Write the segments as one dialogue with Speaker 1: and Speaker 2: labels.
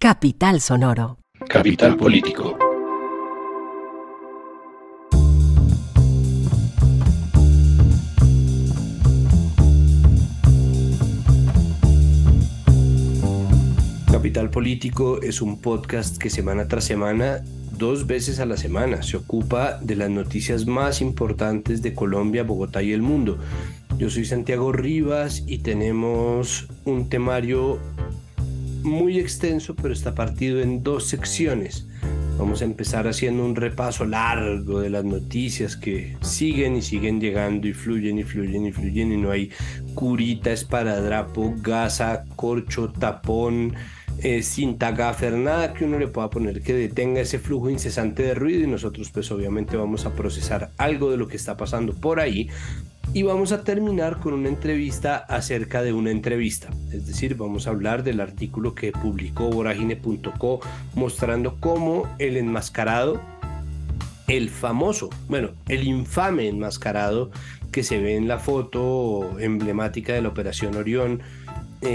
Speaker 1: Capital Sonoro.
Speaker 2: Capital Político. Capital Político es un podcast que semana tras semana, 2 veces a la semana, se ocupa de las noticias más importantes de Colombia, Bogotá y el mundo. Yo soy Santiago Rivas y tenemos un temario muy extenso, pero está partido en 2 secciones. Vamos a empezar haciendo un repaso largo de las noticias que siguen y siguen llegando y fluyen y fluyen y fluyen y no hay curita, esparadrapo, gasa, corcho, tapón, cinta gaffer, nada que uno le pueda poner que detenga ese flujo incesante de ruido, y nosotros pues obviamente vamos a procesar algo de lo que está pasando por ahí. Y vamos a terminar con una entrevista acerca de una entrevista, es decir, vamos a hablar del artículo que publicó Voragine.co mostrando cómo el enmascarado, el famoso, el infame enmascarado que se ve en la foto emblemática de la Operación Orión,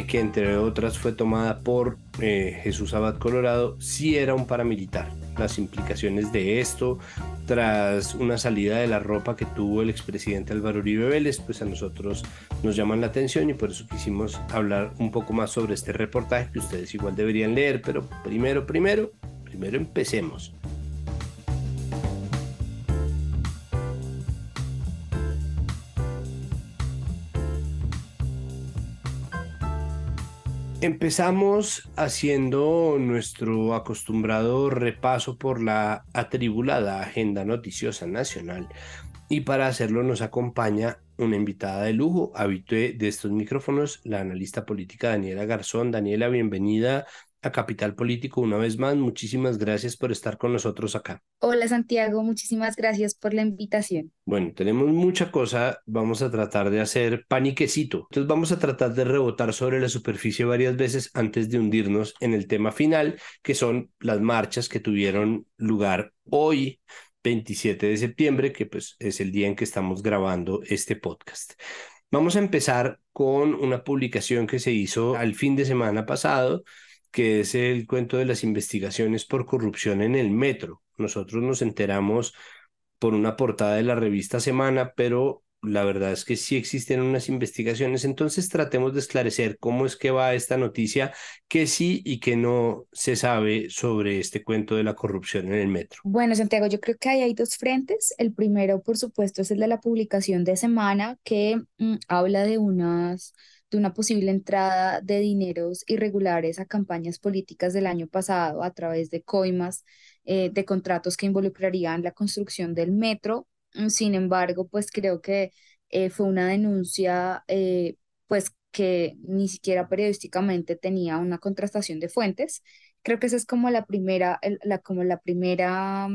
Speaker 2: que entre otras fue tomada por Jesús Abad Colorado, sí era un paramilitar. Las implicaciones de esto, tras una salida de la ropa que tuvo el expresidente Álvaro Uribe Vélez, pues a nosotros nos llaman la atención y por eso quisimos hablar un poco más sobre este reportaje que ustedes igual deberían leer, pero primero empecemos. Empezamos haciendo nuestro acostumbrado repaso por la atribulada agenda noticiosa nacional, y para hacerlo nos acompaña una invitada de lujo, habitué de estos micrófonos, la analista política Daniela Garzón. Daniela, bienvenida a Capital Político una vez más. Muchísimas gracias por estar con nosotros acá.
Speaker 3: Hola Santiago, muchísimas gracias por la invitación.
Speaker 2: Bueno, tenemos mucha cosa, vamos a tratar de hacer pan y quesito. Entonces vamos a tratar de rebotar sobre la superficie varias veces antes de hundirnos en el tema final, que son las marchas que tuvieron lugar hoy, 27 de septiembre, que pues es el día en que estamos grabando este podcast. Vamos a empezar con una publicación que se hizo al fin de semana pasado, que es el cuento de las investigaciones por corrupción en el metro. Nosotros nos enteramos por una portada de la revista Semana, pero la verdad es que sí existen unas investigaciones, entonces tratemos de esclarecer cómo es que va esta noticia, qué sí y qué no se sabe sobre este cuento de la corrupción en el metro.
Speaker 3: Bueno, Santiago, yo creo que ahí hay 2 frentes. El primero, por supuesto, es el de la publicación de Semana, que habla de una posible entrada de dineros irregulares a campañas políticas del año pasado a través de coimas, de contratos que involucrarían la construcción del metro. Sin embargo, pues creo que fue una denuncia, pues que ni siquiera periodísticamente tenía una contrastación de fuentes. Creo que esa es como la primera, como la primera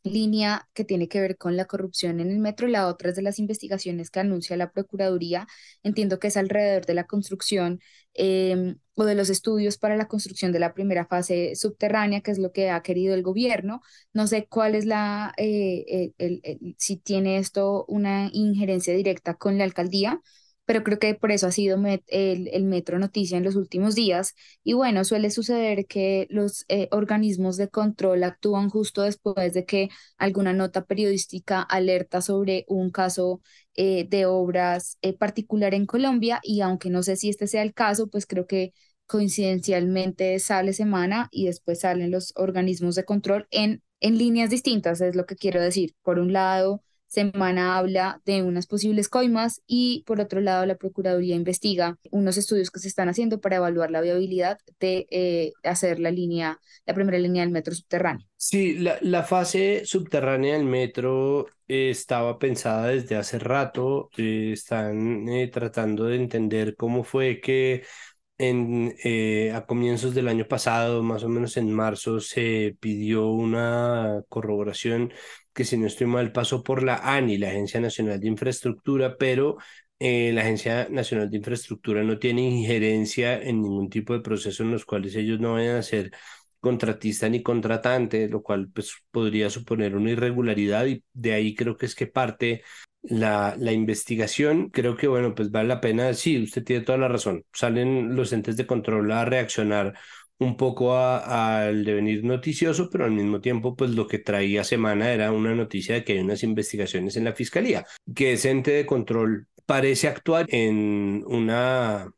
Speaker 3: línea que tiene que ver con la corrupción en el metro. La otra es de las investigaciones que anuncia la Procuraduría. Entiendo que es alrededor de la construcción, o de los estudios para la construcción de la primera fase subterránea, que es lo que ha querido el gobierno. No sé cuál es si tiene esto una injerencia directa con la alcaldía, pero creo que por eso ha sido el metro noticia en los últimos días. Y bueno, suele suceder que los organismos de control actúan justo después de que alguna nota periodística alerta sobre un caso de obras particular en Colombia, y aunque no sé si este sea el caso, pues creo que coincidencialmente sale Semana y después salen los organismos de control en líneas distintas, es lo que quiero decir. Por un lado, Semana habla de unas posibles coimas y por otro lado la Procuraduría investiga unos estudios que se están haciendo para evaluar la viabilidad de hacer la primera línea del metro subterráneo.
Speaker 2: Sí, la fase subterránea del metro estaba pensada desde hace rato. Están tratando de entender cómo fue que a comienzos del año pasado, más o menos en marzo, se pidió una corroboración que, si no estoy mal, pasó por la ANI, la Agencia Nacional de Infraestructura, pero la Agencia Nacional de Infraestructura no tiene injerencia en ningún tipo de proceso en los cuales ellos no vayan a ser contratista ni contratante, lo cual pues podría suponer una irregularidad, y de ahí creo que es que parte la investigación. Creo que, bueno, pues vale la pena. Sí, usted tiene toda la razón. Salen los entes de control a reaccionar un poco al devenir noticioso, pero al mismo tiempo, pues lo que traía Semana era una noticia de que hay unas investigaciones en la fiscalía, que ese ente de control parece actuar en una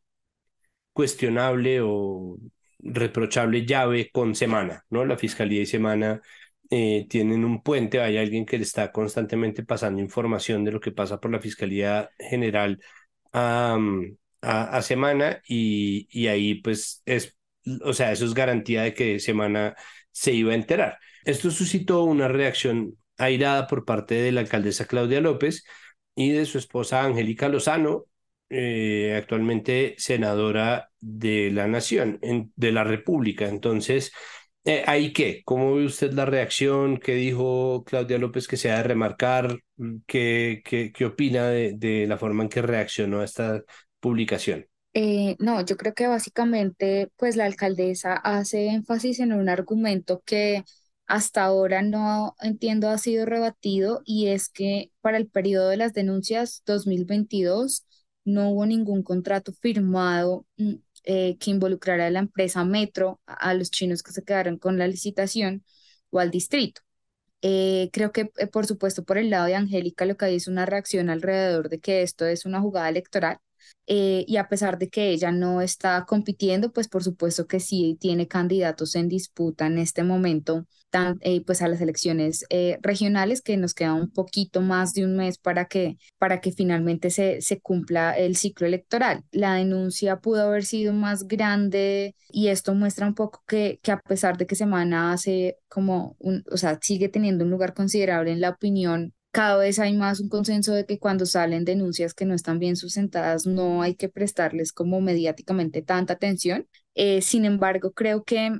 Speaker 2: cuestionable o reprochable llave con Semana, ¿no? La fiscalía y Semana tienen un puente, hay alguien que le está constantemente pasando información de lo que pasa por la Fiscalía General a, a Semana y ahí pues es, o sea, eso es garantía de que Semana se iba a enterar. Esto suscitó una reacción airada por parte de la alcaldesa Claudia López y de su esposa Angélica Lozano, actualmente senadora de la Nación, de la República. Entonces, ¿ahí qué? ¿Cómo ve usted la reacción? ¿Qué dijo Claudia López que se ha de remarcar? ¿Qué opina de la forma en que reaccionó a esta publicación?
Speaker 3: No, yo creo que básicamente pues la alcaldesa hace énfasis en un argumento que hasta ahora no entiendo ha sido rebatido y es que para el periodo de las denuncias 2022 no hubo ningún contrato firmado que involucrara a la empresa Metro, a los chinos que se quedaron con la licitación o al distrito. Creo que, por supuesto, por el lado de Angélica, lo que hay es una reacción alrededor de que esto es una jugada electoral. Y a pesar de que ella no está compitiendo, pues por supuesto que sí tiene candidatos en disputa en este momento, pues a las elecciones regionales, que nos queda un poquito más de un mes para que finalmente se cumpla el ciclo electoral. La denuncia pudo haber sido más grande y esto muestra un poco que a pesar de que Semana hace como o sea, sigue teniendo un lugar considerable en la opinión. Cada vez hay más un consenso de que cuando salen denuncias que no están bien sustentadas, no hay que prestarles como mediáticamente tanta atención. Sin embargo, creo que,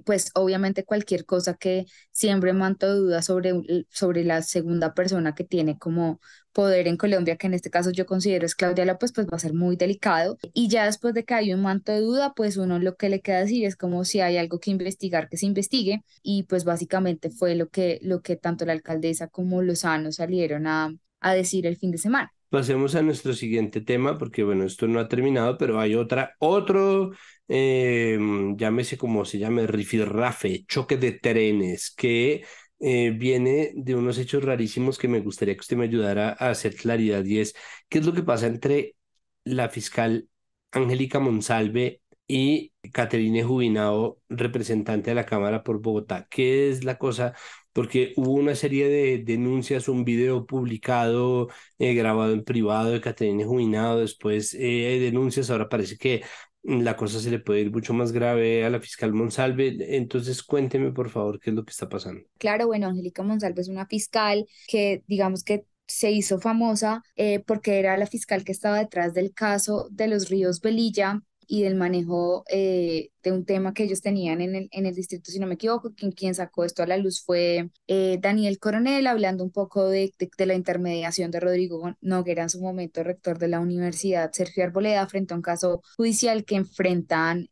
Speaker 3: pues obviamente cualquier cosa que siembre manto de duda sobre la segunda persona que tiene como poder en Colombia, que en este caso yo considero es Claudia López, pues va a ser muy delicado. Y ya después de que hay un manto de duda, pues uno lo que le queda decir es como si hay algo que investigar, que se investigue. Y pues básicamente fue lo que tanto la alcaldesa como Lozano salieron a decir el fin de semana.
Speaker 2: Pasemos a nuestro siguiente tema, porque bueno, esto no ha terminado, pero hay otro, eh, llámese como se llame, rifirrafe, choque de trenes, que viene de unos hechos rarísimos que me gustaría que usted me ayudara a hacer claridad, y es, ¿qué es lo que pasa entre la fiscal Angélica Monsalve y Caterine Jubinao, representante de la Cámara por Bogotá? ¿Qué es la cosa? Porque hubo una serie de denuncias, un video publicado grabado en privado de Caterina Jubinado, después hay denuncias, ahora parece que la cosa se le puede ir mucho más grave a la fiscal Monsalve, entonces cuénteme por favor qué es lo que está pasando.
Speaker 3: Claro, bueno, Angélica Monsalve es una fiscal que digamos que se hizo famosa porque era la fiscal que estaba detrás del caso de los ríos Velilla y del manejo de un tema que ellos tenían en el distrito, si no me equivoco. Quien sacó esto a la luz fue Daniel Coronel, hablando un poco de la intermediación de Rodrigo Noguera, en su momento rector de la Universidad Sergio Arboleda, frente a un caso judicial que enfrentan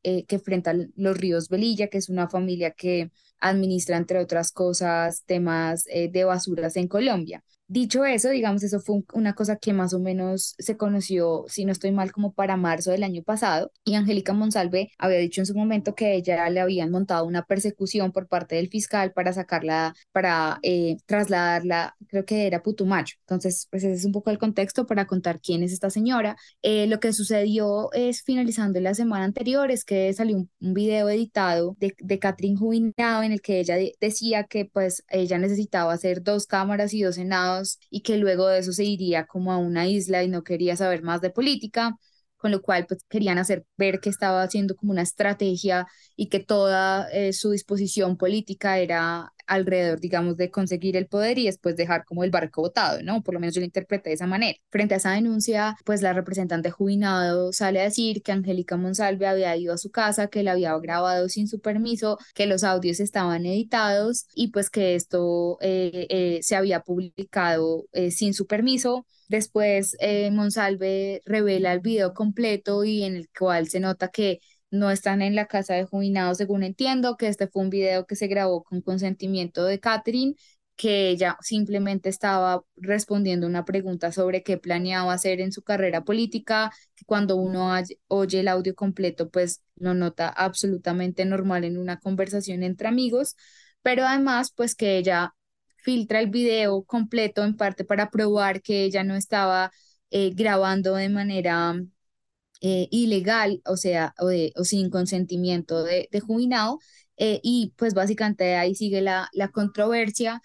Speaker 3: los ríos Velilla, que es una familia que administra, entre otras cosas, temas de basuras en Colombia. Dicho eso, digamos, eso fue una cosa que más o menos se conoció, si no estoy mal, como para marzo del año pasado. Y Angélica Monsalve había dicho en su momento que a ella le habían montado una persecución por parte del fiscal para sacarla, para trasladarla, creo que era Putumayo. Entonces, pues ese es un poco el contexto para contar quién es esta señora. Lo que sucedió es, finalizando la semana anterior, es que salió un video editado de Catherine Jubinado en el que ella decía que pues ella necesitaba hacer dos cámaras y dos senados y que luego de eso se iría como a una isla y no quería saber más de política, con lo cual pues querían hacer ver que estaba haciendo como una estrategia y que toda su disposición política era alrededor, digamos, de conseguir el poder y después dejar como el barco botado, ¿no? Por lo menos yo lo interpreté de esa manera. Frente a esa denuncia, pues la representante Jubinado sale a decir que Angélica Monsalve había ido a su casa, que la había grabado sin su permiso, que los audios estaban editados y pues que esto se había publicado sin su permiso. Después, Monsalve revela el video completo y en el cual se nota que no están en la casa de Jubinado, según entiendo, que este fue un video que se grabó con consentimiento de Catherine que ella simplemente estaba respondiendo una pregunta sobre qué planeaba hacer en su carrera política, que cuando uno oye el audio completo, pues lo nota absolutamente normal en una conversación entre amigos, pero además, pues que ella filtra el video completo en parte para probar que ella no estaba grabando de manera ilegal, o sea, o sin consentimiento de Juinado, y pues básicamente ahí sigue la controversia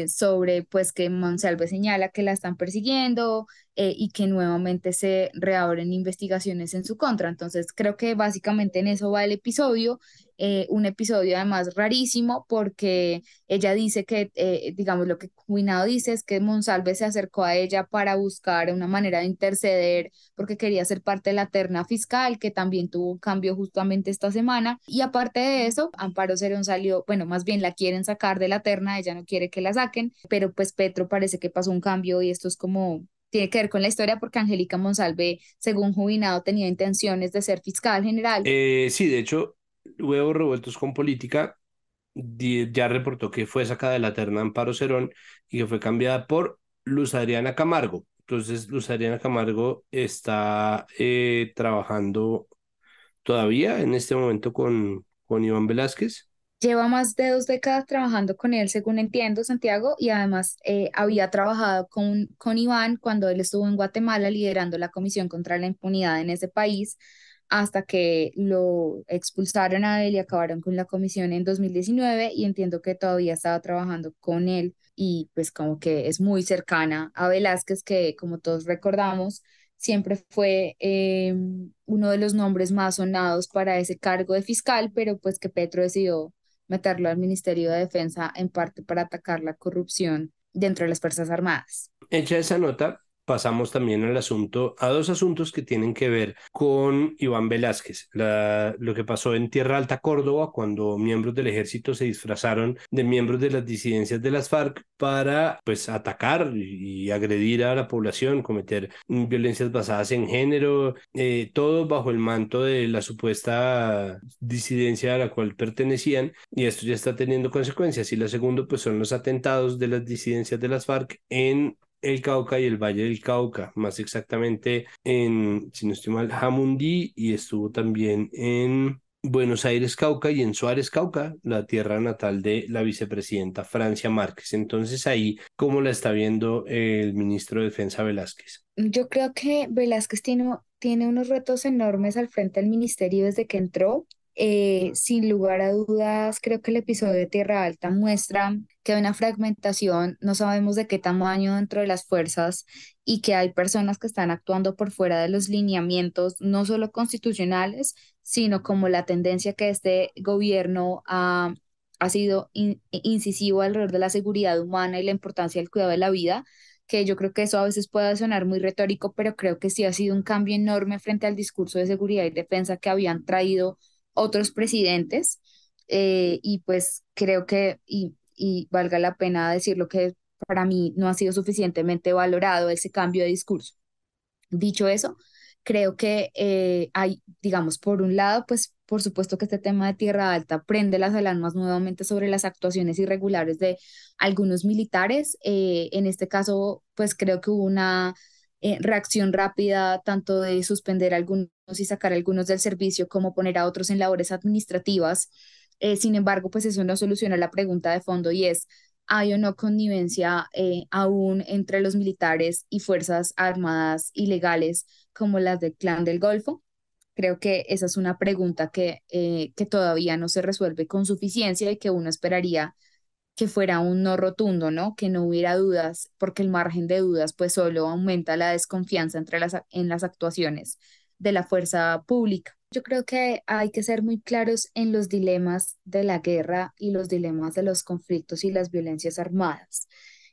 Speaker 3: sobre pues que Monsalve señala que la están persiguiendo y que nuevamente se reabren investigaciones en su contra. Entonces creo que básicamente en eso va el episodio, un episodio además rarísimo porque ella dice que, digamos, lo que Juinado dice es que Monsalve se acercó a ella para buscar una manera de interceder porque quería ser parte de la terna fiscal, que también tuvo un cambio justamente esta semana. Y aparte de eso, Amparo Cerón salió, bueno, más bien la quieren sacar de la terna, ella no quiere que la saquen, pero pues Petro parece que pasó un cambio y esto es como... Tiene que ver con la historia porque Angélica Monsalve, según Jubilado, tenía intenciones de ser fiscal general.
Speaker 2: Sí, de hecho, Huevos Revueltos con Política ya reportó que fue sacada de la terna Amparo Cerón y que fue cambiada por Luz Adriana Camargo. Entonces, Luz Adriana Camargo está trabajando todavía en este momento con Iván Velázquez.
Speaker 3: Lleva más de 2 décadas trabajando con él, según entiendo, Santiago, y además había trabajado con Iván cuando él estuvo en Guatemala liderando la Comisión contra la Impunidad en ese país, hasta que lo expulsaron a él y acabaron con la comisión en 2019, y entiendo que todavía estaba trabajando con él y pues como que es muy cercana a Velázquez, que como todos recordamos, siempre fue uno de los nombres más sonados para ese cargo de fiscal, pero pues que Petro decidió meterlo al Ministerio de Defensa en parte para atacar la corrupción dentro de las Fuerzas Armadas.
Speaker 2: Hecha esa nota, pasamos también a dos asuntos que tienen que ver con Iván Velázquez. Lo que pasó en Tierra Alta, Córdoba, cuando miembros del ejército se disfrazaron de miembros de las disidencias de las FARC para, pues, atacar y agredir a la población, cometer violencias basadas en género, todo bajo el manto de la supuesta disidencia a la cual pertenecían, y esto ya está teniendo consecuencias. Y la segunda, pues, son los atentados de las disidencias de las FARC en el Cauca y el Valle del Cauca, más exactamente en, si no estoy mal, Jamundí, y estuvo también en Buenos Aires, Cauca, y en Suárez, Cauca, la tierra natal de la vicepresidenta Francia Márquez. Entonces ahí, ¿cómo la está viendo el ministro de Defensa Velázquez?
Speaker 3: Yo creo que Velázquez tiene unos retos enormes al frente del ministerio desde que entró. Sin lugar a dudas, creo que el episodio de Tierra Alta muestra que hay una fragmentación, no sabemos de qué tamaño dentro de las fuerzas y que hay personas que están actuando por fuera de los lineamientos, no solo constitucionales, sino como la tendencia que este gobierno ha sido incisivo alrededor de la seguridad humana y la importancia del cuidado de la vida, que yo creo que eso a veces puede sonar muy retórico, pero creo que sí ha sido un cambio enorme frente al discurso de seguridad y defensa que habían traído otros presidentes. Y pues creo que, y valga la pena decirlo, que para mí no ha sido suficientemente valorado ese cambio de discurso. Dicho eso, creo que hay, digamos, por un lado, pues por supuesto que este tema de Tierra Alta prende las alarmas nuevamente sobre las actuaciones irregulares de algunos militares. En este caso, pues creo que hubo una reacción rápida, tanto de suspender algunos y sacar algunos del servicio, como poner a otros en labores administrativas. Sin embargo, pues eso no soluciona la pregunta de fondo y es, ¿hay o no connivencia aún entre los militares y fuerzas armadas ilegales como las del Clan del Golfo? Creo que esa es una pregunta que todavía no se resuelve con suficiencia y que uno esperaría que fuera un no rotundo, ¿no? Que no hubiera dudas, porque el margen de dudas pues solo aumenta la desconfianza en las actuaciones de la fuerza pública. Yo creo que hay que ser muy claros en los dilemas de la guerra y los dilemas de los conflictos y las violencias armadas.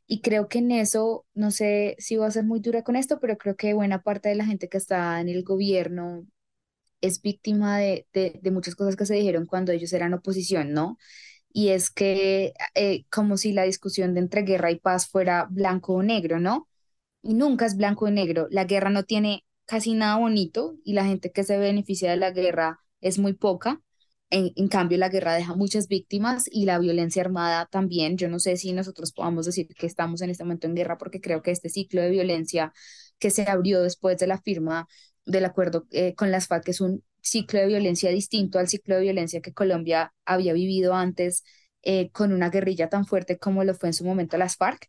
Speaker 3: Y creo que en eso, no sé si voy a ser muy dura con esto, pero creo que buena parte de la gente que está en el gobierno es víctima de muchas cosas que se dijeron cuando ellos eran oposición, ¿no? Y es que como si la discusión de entre guerra y paz fuera blanco o negro, ¿no? Y nunca es blanco o negro. La guerra no tiene casi nada bonito y la gente que se beneficia de la guerra es muy poca. En cambio, la guerra deja muchas víctimas y la violencia armada también. Yo no sé si nosotros podamos decir que estamos en este momento en guerra porque creo que este ciclo de violencia que se abrió después de la firma del acuerdo con las FARC es un ciclo de violencia distinto al ciclo de violencia que Colombia había vivido antes con una guerrilla tan fuerte como lo fue en su momento las FARC.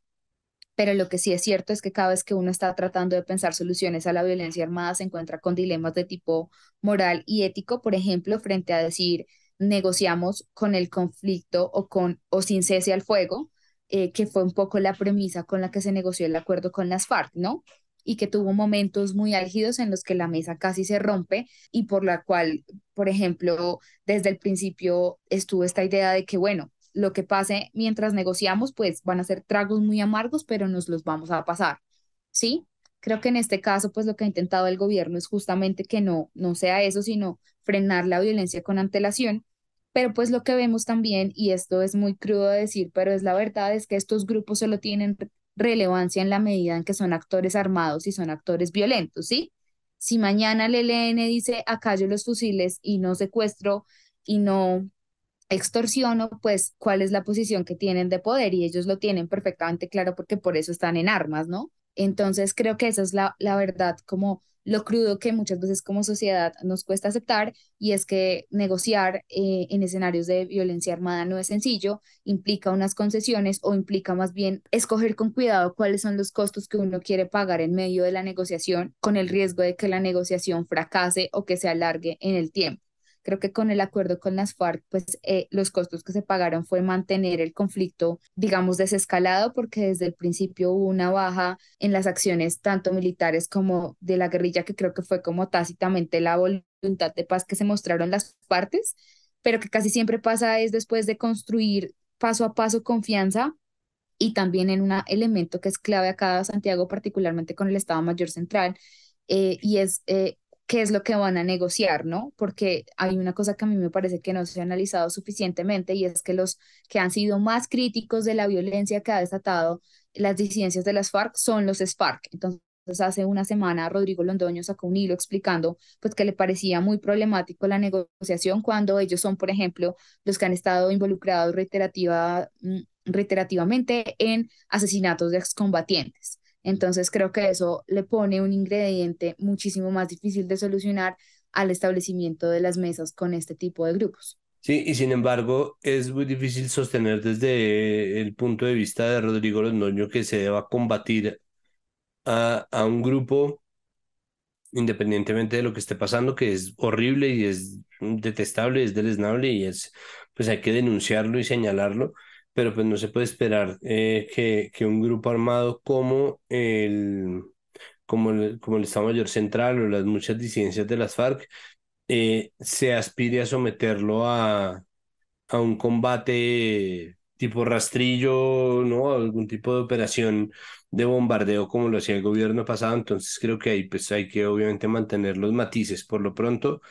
Speaker 3: Pero lo que sí es cierto es que cada vez que uno está tratando de pensar soluciones a la violencia armada se encuentra con dilemas de tipo moral y ético, por ejemplo, frente a decir negociamos con el conflicto o sin cese al fuego, que fue un poco la premisa con la que se negoció el acuerdo con las FARC, ¿no? Y que tuvo momentos muy álgidos en los que la mesa casi se rompe y por la cual, por ejemplo, desde el principio estuvo esta idea de que, bueno, lo que pase mientras negociamos, pues van a ser tragos muy amargos, pero nos los vamos a pasar, ¿sí? Creo que en este caso, pues lo que ha intentado el gobierno es justamente que no sea eso, sino frenar la violencia con antelación. Pero pues lo que vemos también, y esto es muy crudo de decir, pero es la verdad, es que estos grupos solo tienen relevancia en la medida en que son actores armados y son actores violentos, ¿sí? Si mañana el ELN dice acallo los fusiles y no secuestro y no extorsiono, pues cuál es la posición que tienen de poder y ellos lo tienen perfectamente claro porque por eso están en armas, ¿no? Entonces creo que esa es la verdad, como lo crudo que muchas veces como sociedad nos cuesta aceptar y es que negociar en escenarios de violencia armada no es sencillo, implica unas concesiones o implica más bien escoger con cuidado cuáles son los costos que uno quiere pagar en medio de la negociación con el riesgo de que la negociación fracase o que se alargue en el tiempo. Creo que con el acuerdo con las FARC, pues los costos que se pagaron fue mantener el conflicto, digamos, desescalado, porque desde el principio hubo una baja en las acciones tanto militares como de la guerrilla, que creo que fue como tácitamente la voluntad de paz que se mostraron las partes, pero que casi siempre pasa es después de construir paso a paso confianza y también en un elemento que es clave acá, Santiago, particularmente con el Estado Mayor Central, y es qué es lo que van a negociar, ¿no? Porque hay una cosa que a mí me parece que no se ha analizado suficientemente y es que los que han sido más críticos de la violencia que ha desatado las disidencias de las FARC son los FARC. Entonces, hace una semana Rodrigo Londoño sacó un hilo explicando pues que le parecía muy problemático la negociación cuando ellos son, por ejemplo, los que han estado involucrados reiterativamente en asesinatos de excombatientes. Entonces creo que eso le pone un ingrediente muchísimo más difícil de solucionar al establecimiento de las mesas con este tipo de grupos.
Speaker 2: Sí, y sin embargo es muy difícil sostener desde el punto de vista de Rodrigo Londoño que se deba combatir a un grupo independientemente de lo que esté pasando, que es horrible y es detestable, es deleznable y es, pues hay que denunciarlo y señalarlo, pero pues no se puede esperar que un grupo armado como el Estado Mayor Central o las muchas disidencias de las FARC se aspire a someterlo a un combate tipo rastrillo, ¿no? Algún tipo de operación de bombardeo como lo hacía el gobierno pasado. Entonces creo que ahí pues hay que obviamente mantener los matices. Por lo pronto,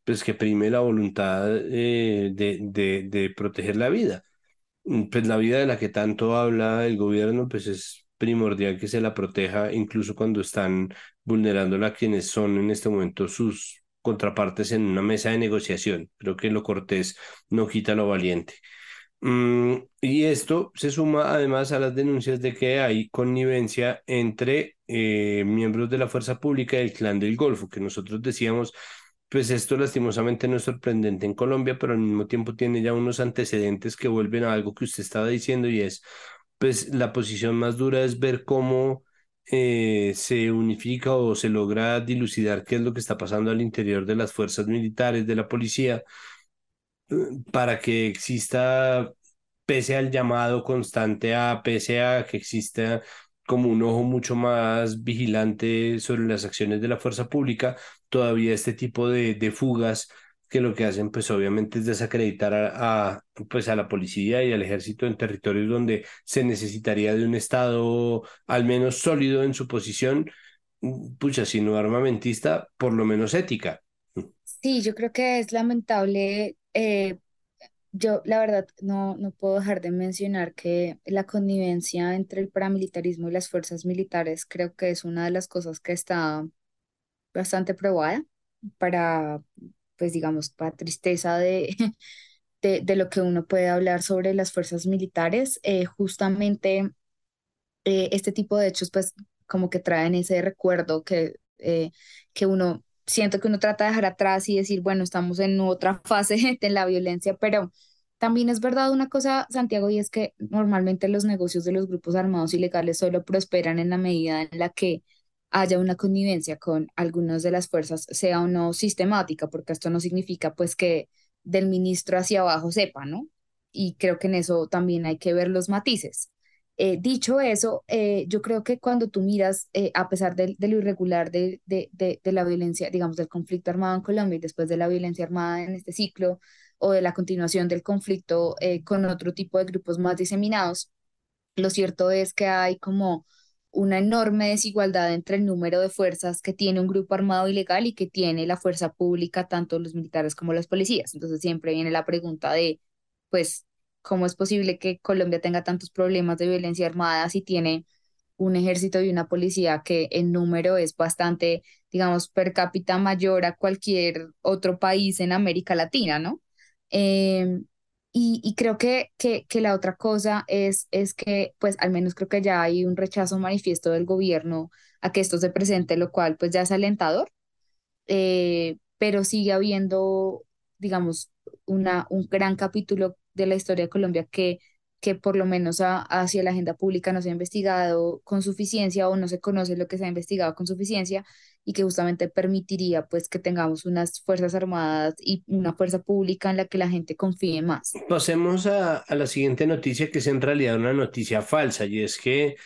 Speaker 2: pues que prime la voluntad de proteger la vida. Pues la vida de la que tanto habla el gobierno, pues es primordial que se la proteja, incluso cuando están vulnerándola a quienes son en este momento sus contrapartes en una mesa de negociación. Creo que lo cortés no quita lo valiente. Y esto se suma además a las denuncias de que hay connivencia entre miembros de la fuerza pública y el Clan del Golfo, que nosotros decíamos, pues esto lastimosamente no es sorprendente en Colombia, pero al mismo tiempo tiene ya unos antecedentes que vuelven a algo que usted estaba diciendo y es, pues la posición más dura es ver cómo se unifica o se logra dilucidar qué es lo que está pasando al interior de las fuerzas militares, de la policía para que exista, pese al llamado constante pese a que exista como un ojo mucho más vigilante sobre las acciones de la fuerza pública, todavía este tipo de fugas que lo que hacen pues obviamente es desacreditar pues a la policía y al ejército en territorios donde se necesitaría de un estado al menos sólido en su posición, pucha, si no armamentista, por lo menos ética.
Speaker 3: Sí, yo creo que es lamentable. Yo, la verdad, no puedo dejar de mencionar que la connivencia entre el paramilitarismo y las fuerzas militares creo que es una de las cosas que está bastante probada para pues digamos, para tristeza de lo que uno puede hablar sobre las fuerzas militares, justamente este tipo de hechos, pues como que traen ese recuerdo que uno, siento que uno trata de dejar atrás y decir, bueno, estamos en otra fase de la violencia, pero también es verdad una cosa, Santiago, y es que normalmente los negocios de los grupos armados ilegales solo prosperan en la medida en la que haya una connivencia con algunas de las fuerzas, sea o no sistemática, porque esto no significa pues que del ministro hacia abajo sepa, ¿no? Y creo que en eso también hay que ver los matices. Dicho eso, yo creo que cuando tú miras, a pesar de lo irregular de la violencia, digamos, del conflicto armado en Colombia y después de la violencia armada en este ciclo, o de la continuación del conflicto con otro tipo de grupos más diseminados, lo cierto es que hay como una enorme desigualdad entre el número de fuerzas que tiene un grupo armado ilegal y que tiene la fuerza pública, tanto los militares como los policías. Entonces siempre viene la pregunta de, pues, ¿cómo es posible que Colombia tenga tantos problemas de violencia armada si tiene un ejército y una policía que en número es bastante, digamos, per cápita mayor a cualquier otro país en América Latina, ¿no? Em, y creo que la otra cosa es que, pues al menos creo que ya hay un rechazo manifiesto del gobierno a que esto se presente, lo cual pues ya es alentador, pero sigue habiendo, digamos, un gran capítulo de la historia de Colombia que por lo menos hacia la agenda pública no se ha investigado con suficiencia o no se conoce lo que se ha investigado con suficiencia y que justamente permitiría pues que tengamos unas fuerzas armadas y una fuerza pública en la que la gente confíe más.
Speaker 2: Pasemos a la siguiente noticia, que es en realidad una noticia falsa, y es que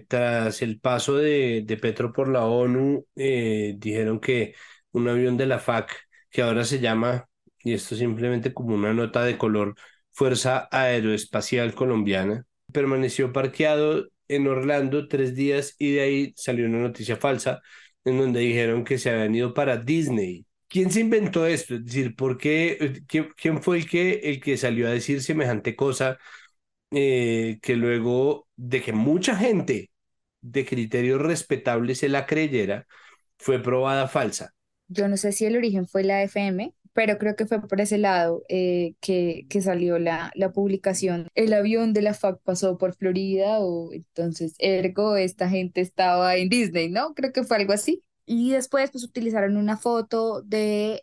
Speaker 2: tras el paso de Petro por la ONU, dijeron que un avión de la FAC, que ahora se llama, y esto simplemente como una nota de color, Fuerza Aeroespacial Colombiana, permaneció parqueado en Orlando 3 días y de ahí salió una noticia falsa en donde dijeron que se habían ido para Disney. ¿Quién se inventó esto? Es decir, ¿por qué? ¿Quién fue el que salió a decir semejante cosa? Que luego de que mucha gente de criterios respetables se la creyera, fue probada falsa.
Speaker 3: Yo no sé si el origen fue la FM, pero creo que fue por ese lado que salió la publicación. El avión de la FAC pasó por Florida o entonces, ergo, esta gente estaba en Disney, ¿no? Creo que fue algo así. Y después pues utilizaron una foto de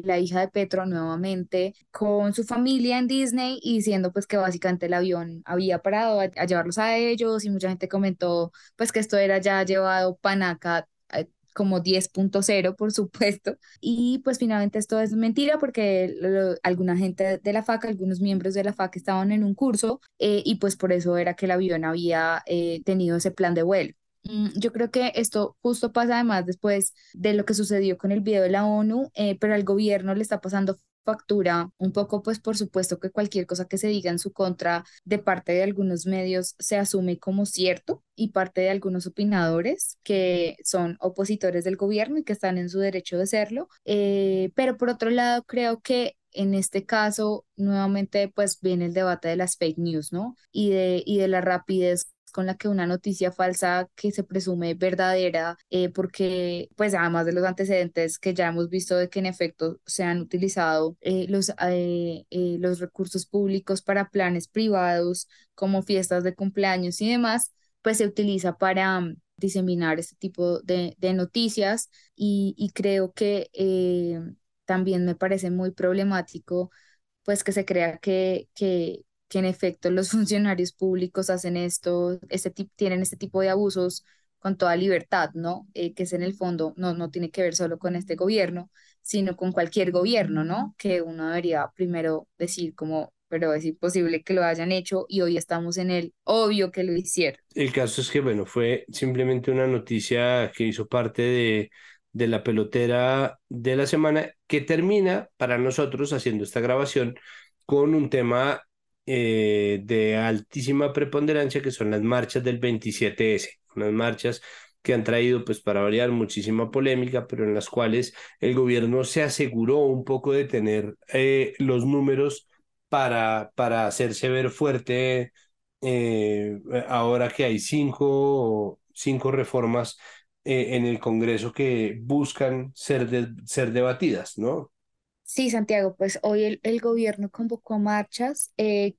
Speaker 3: la hija de Petro nuevamente con su familia en Disney y diciendo pues que básicamente el avión había parado a llevarlos a ellos y mucha gente comentó pues que esto era ya llevado panaca como 10.0, por supuesto. Y pues finalmente esto es mentira porque alguna gente de la FAC, algunos miembros de la FAC estaban en un curso y pues por eso era que el avión había tenido ese plan de vuelo. Yo creo que esto justo pasa además después de lo que sucedió con el video de la ONU, pero al gobierno le está pasando factura un poco, pues por supuesto que cualquier cosa que se diga en su contra de parte de algunos medios se asume como cierto y parte de algunos opinadores que son opositores del gobierno y que están en su derecho de serlo. Pero por otro lado, creo que en este caso, nuevamente, pues viene el debate de las fake news, ¿no? Y de la rapidez con la que una noticia falsa que se presume verdadera, porque pues además de los antecedentes que ya hemos visto de que en efecto se han utilizado los recursos públicos para planes privados como fiestas de cumpleaños y demás, pues se utiliza para diseminar este tipo de noticias y creo que también me parece muy problemático pues que se crea que en efecto los funcionarios públicos hacen esto, tienen este tipo de abusos con toda libertad, ¿no? Que es en el fondo, no tiene que ver solo con este gobierno, sino con cualquier gobierno, ¿no? Que uno debería primero decir como, pero es imposible que lo hayan hecho y hoy estamos en el obvio que lo hicieron.
Speaker 2: El caso es que, bueno, fue simplemente una noticia que hizo parte de la pelotera de la semana, que termina para nosotros haciendo esta grabación con un tema de altísima preponderancia, que son las marchas del 27S, unas marchas que han traído, pues para variar, muchísima polémica, pero en las cuales el gobierno se aseguró un poco de tener los números para hacerse ver fuerte, ahora que hay cinco reformas en el Congreso que buscan ser debatidas, ¿no?
Speaker 3: Sí, Santiago, pues hoy el gobierno convocó marchas,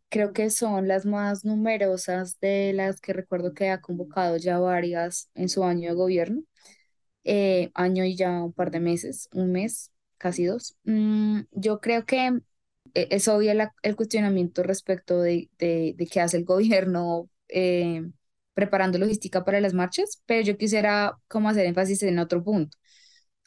Speaker 3: creo que son las más numerosas de las que recuerdo que ha convocado ya varias en su año de gobierno, año y ya un par de meses, un mes, casi dos. Yo creo que es obvio el cuestionamiento respecto de qué hace el gobierno preparando logística para las marchas, pero yo quisiera como hacer énfasis en otro punto.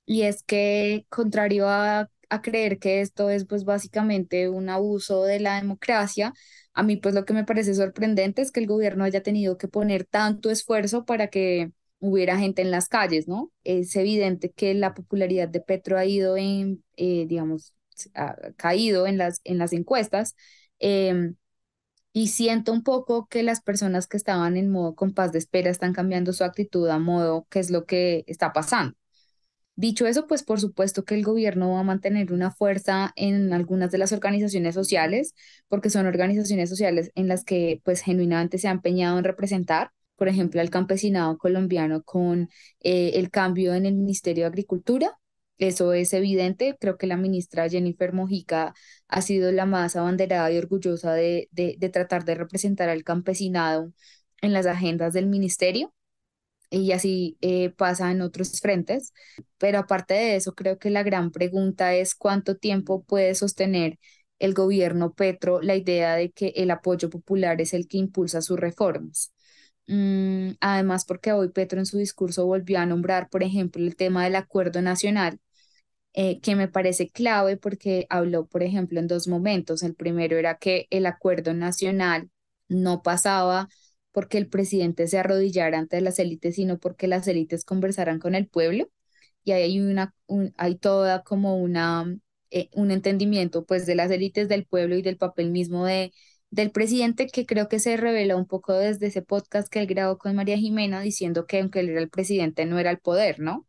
Speaker 3: Y es que, contrario a creer que esto es pues básicamente un abuso de la democracia, a mí pues lo que me parece sorprendente es que el gobierno haya tenido que poner tanto esfuerzo para que hubiera gente en las calles, ¿no? Es evidente que la popularidad de Petro ha ido digamos, ha caído en las encuestas. em, y siento un poco que las personas que estaban en modo compás de espera están cambiando su actitud a modo qué es lo que está pasando. Dicho eso, pues por supuesto que el gobierno va a mantener una fuerza en algunas de las organizaciones sociales, porque son organizaciones sociales en las que pues genuinamente se ha empeñado en representar, por ejemplo, al campesinado colombiano con el cambio en el Ministerio de Agricultura. Eso es evidente. Creo que la ministra Jennifer Mojica ha sido la más abanderada y orgullosa de tratar de representar al campesinado en las agendas del ministerio y así pasa en otros frentes. Pero aparte de eso, creo que la gran pregunta es cuánto tiempo puede sostener el gobierno Petro la idea de que el apoyo popular es el que impulsa sus reformas. Además, porque hoy Petro en su discurso volvió a nombrar, por ejemplo, el tema del acuerdo nacional, que me parece clave porque habló, por ejemplo, en dos momentos. El primero era que el acuerdo nacional no pasaba porque el presidente se arrodillara ante las élites, sino porque las élites conversaran con el pueblo. Y ahí hay hay toda como un entendimiento pues de las élites del pueblo y del papel mismo del presidente, que creo que se reveló un poco desde ese podcast que él grabó con María Jimena diciendo que aunque él era el presidente no era el poder, ¿no?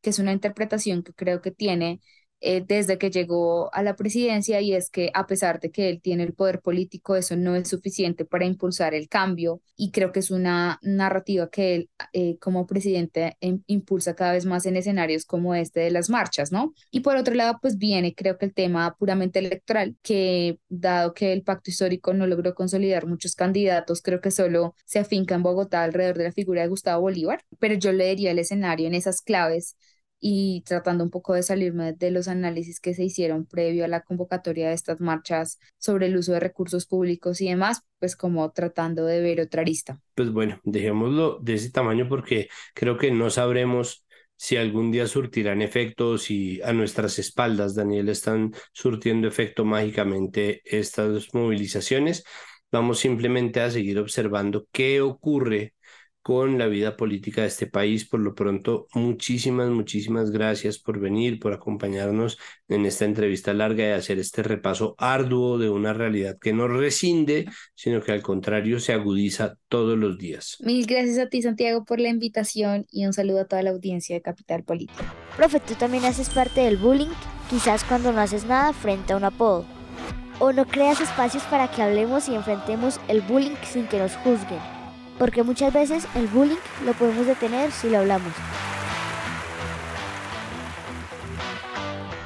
Speaker 3: Que es una interpretación que creo que tiene desde que llegó a la presidencia, y es que a pesar de que él tiene el poder político, eso no es suficiente para impulsar el cambio, y creo que es una narrativa que él como presidente impulsa cada vez más en escenarios como este de las marchas, ¿no? Y por otro lado, pues viene creo que el tema puramente electoral, que dado que el pacto histórico no logró consolidar muchos candidatos, creo que solo se afinca en Bogotá alrededor de la figura de Gustavo Bolívar, pero yo leería el escenario en esas claves y tratando un poco de salirme de los análisis que se hicieron previo a la convocatoria de estas marchas sobre el uso de recursos públicos y demás, pues como tratando de ver otra arista.
Speaker 2: Pues bueno, dejémoslo de ese tamaño porque creo que no sabremos si algún día surtirán efecto o si a nuestras espaldas, Daniel, están surtiendo efecto mágicamente estas movilizaciones. Vamos simplemente a seguir observando qué ocurre con la vida política de este país. Por lo pronto, muchísimas gracias por venir, por acompañarnos en esta entrevista larga y hacer este repaso arduo de una realidad que no rescinde, sino que al contrario se agudiza todos los días.
Speaker 3: Mil gracias a ti, Santiago, por la invitación y un saludo a toda la audiencia de Capital Político.
Speaker 1: Profe, tú también haces parte del bullying, quizás cuando no haces nada frente a un apodo. O no creas espacios para que hablemos y enfrentemos el bullying sin que nos juzguen. Porque muchas veces el bullying lo podemos detener si lo hablamos.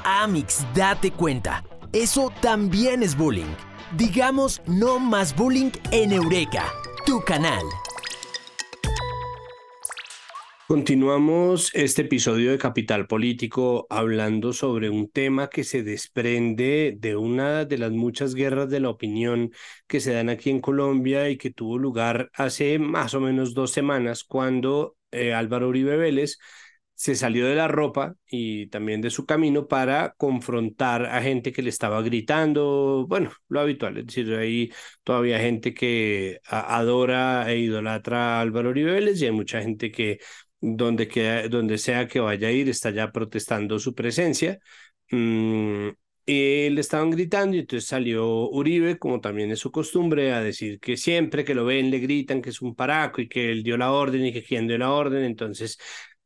Speaker 4: Amix, date cuenta, eso también es bullying. Digamos no más bullying en Eureka, tu canal.
Speaker 2: Continuamos este episodio de Capital Político hablando sobre un tema que se desprende de una de las muchas guerras de la opinión que se dan aquí en Colombia y que tuvo lugar hace más o menos 2 semanas cuando Álvaro Uribe Vélez se salió de la ropa y también de su camino para confrontar a gente que le estaba gritando, bueno, lo habitual, es decir, hay todavía gente que adora e idolatra a Álvaro Uribe Vélez y hay mucha gente que donde sea que vaya a ir, está ya protestando su presencia. Mm, y le estaban gritando y entonces salió Uribe, como también es su costumbre, a decir que siempre que lo ven le gritan que es un paraco y que él dio la orden y que quién dio la orden. Entonces,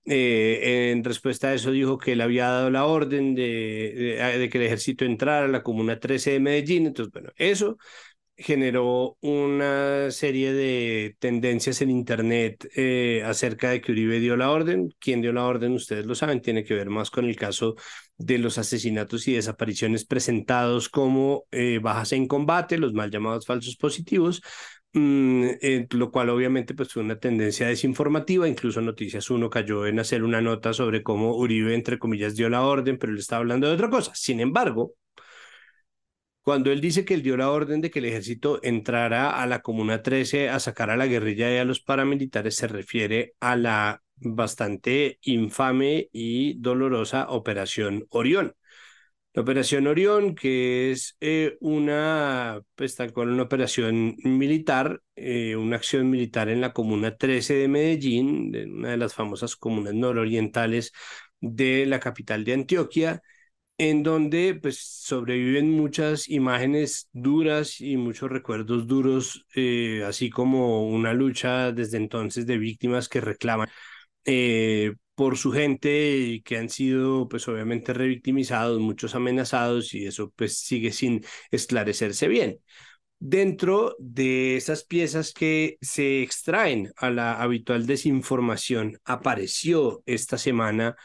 Speaker 2: en respuesta a eso dijo que él había dado la orden de que el ejército entrara a la Comuna 13 de Medellín. Entonces, bueno, eso generó una serie de tendencias en Internet acerca de que Uribe dio la orden. ¿Quién dio la orden? Ustedes lo saben, tiene que ver más con el caso de los asesinatos y desapariciones presentados como bajas en combate, los mal llamados falsos positivos. Lo cual obviamente pues fue una tendencia desinformativa. Incluso Noticias Uno cayó en hacer una nota sobre cómo Uribe, entre comillas, dio la orden, pero él estaba hablando de otra cosa. Sin embargo, cuando él dice que él dio la orden de que el ejército entrara a la Comuna 13 a sacar a la guerrilla y a los paramilitares, se refiere a la bastante infame y dolorosa Operación Orión. La Operación Orión, que es pues tal cual una operación militar, una acción militar en la Comuna 13 de Medellín, de una de las famosas comunas nororientales de la capital de Antioquia, en donde pues sobreviven muchas imágenes duras y muchos recuerdos duros, así como una lucha desde entonces de víctimas que reclaman por su gente y que han sido pues obviamente revictimizados, muchos amenazados, y eso pues sigue sin esclarecerse bien. Dentro de esas piezas que se extraen a la habitual desinformación, apareció esta semana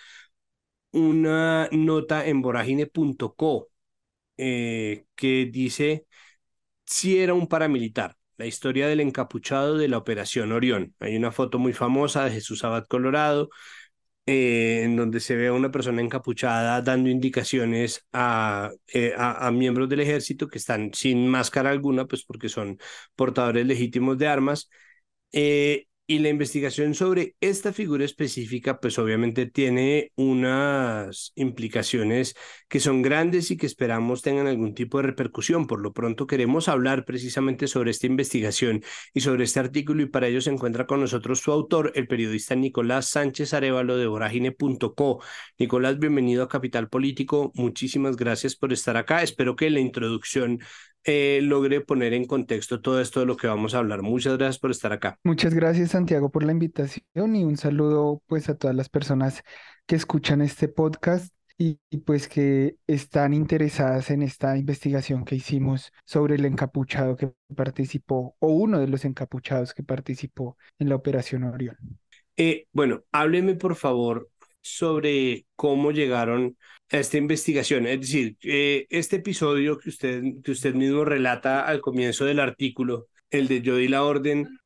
Speaker 2: una nota en vorágine.co que dice si era un paramilitar. La historia del encapuchado de la Operación Orión. Hay una foto muy famosa de Jesús Abad Colorado, en donde se ve a una persona encapuchada dando indicaciones a miembros del ejército que están sin máscara alguna, pues porque son portadores legítimos de armas. Y la investigación sobre esta figura específica, pues obviamente tiene unas implicaciones que son grandes y que esperamos tengan algún tipo de repercusión. Por lo pronto queremos hablar precisamente sobre esta investigación y sobre este artículo, y para ello se encuentra con nosotros su autor, el periodista Nicolás Sánchez Arévalo de vorágine.co. Nicolás, bienvenido a Capital Político. Muchísimas gracias por estar acá. Espero que la introducción logre poner en contexto todo esto de lo que vamos a hablar. Muchas gracias por estar acá.
Speaker 5: Muchas gracias, Santiago, por la invitación y un saludo pues a todas las personas que escuchan este podcast y, pues que están interesadas en esta investigación que hicimos sobre el encapuchado que participó o uno de los encapuchados que participó en la Operación Orión.
Speaker 2: Bueno, hábleme por favor sobre cómo llegaron a esta investigación. Es decir, este episodio que usted mismo relata al comienzo del artículo, el de Yo di la orden,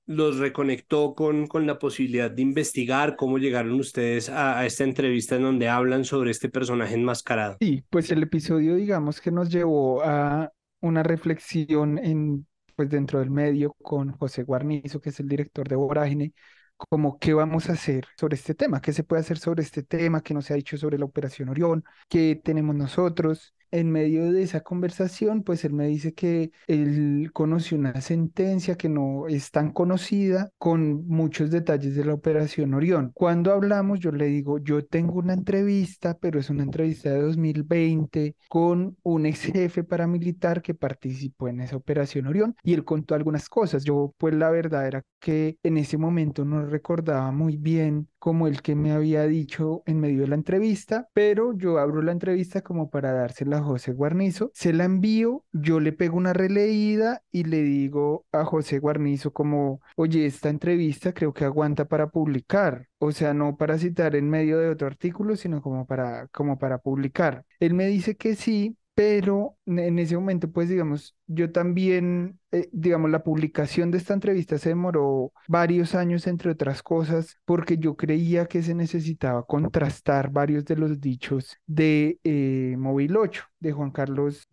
Speaker 2: los reconectó con la posibilidad de investigar cómo llegaron ustedes a esta entrevista en donde hablan sobre este personaje enmascarado.
Speaker 5: Sí, pues el episodio digamos que nos llevó a una reflexión pues dentro del medio con José Guarnizo, que es el director de Vorágine, como qué vamos a hacer sobre este tema, qué se puede hacer sobre este tema, qué no se ha dicho sobre la Operación Orión, qué tenemos nosotros. En medio de esa conversación, pues él me dice que él conoció una sentencia que no es tan conocida con muchos detalles de la Operación Orión. Cuando hablamos, yo le digo, yo tengo una entrevista, pero es una entrevista de 2020 con un ex jefe paramilitar que participó en esa Operación Orión y él contó algunas cosas. Yo, pues la verdad era que en ese momento no recordaba muy bien como el que me había dicho en medio de la entrevista, pero yo abro la entrevista como para dársela a José Guarnizo, se la envío, yo le pego una releída y le digo a José Guarnizo como, oye, esta entrevista creo que aguanta para publicar, o sea, no para citar en medio de otro artículo, sino como para publicar. Él me dice que sí. Pero en ese momento, pues digamos, yo también, digamos, la publicación de esta entrevista se demoró varios años, entre otras cosas, porque yo creía que se necesitaba contrastar varios de los dichos de Móvil 8, de Juan Carlos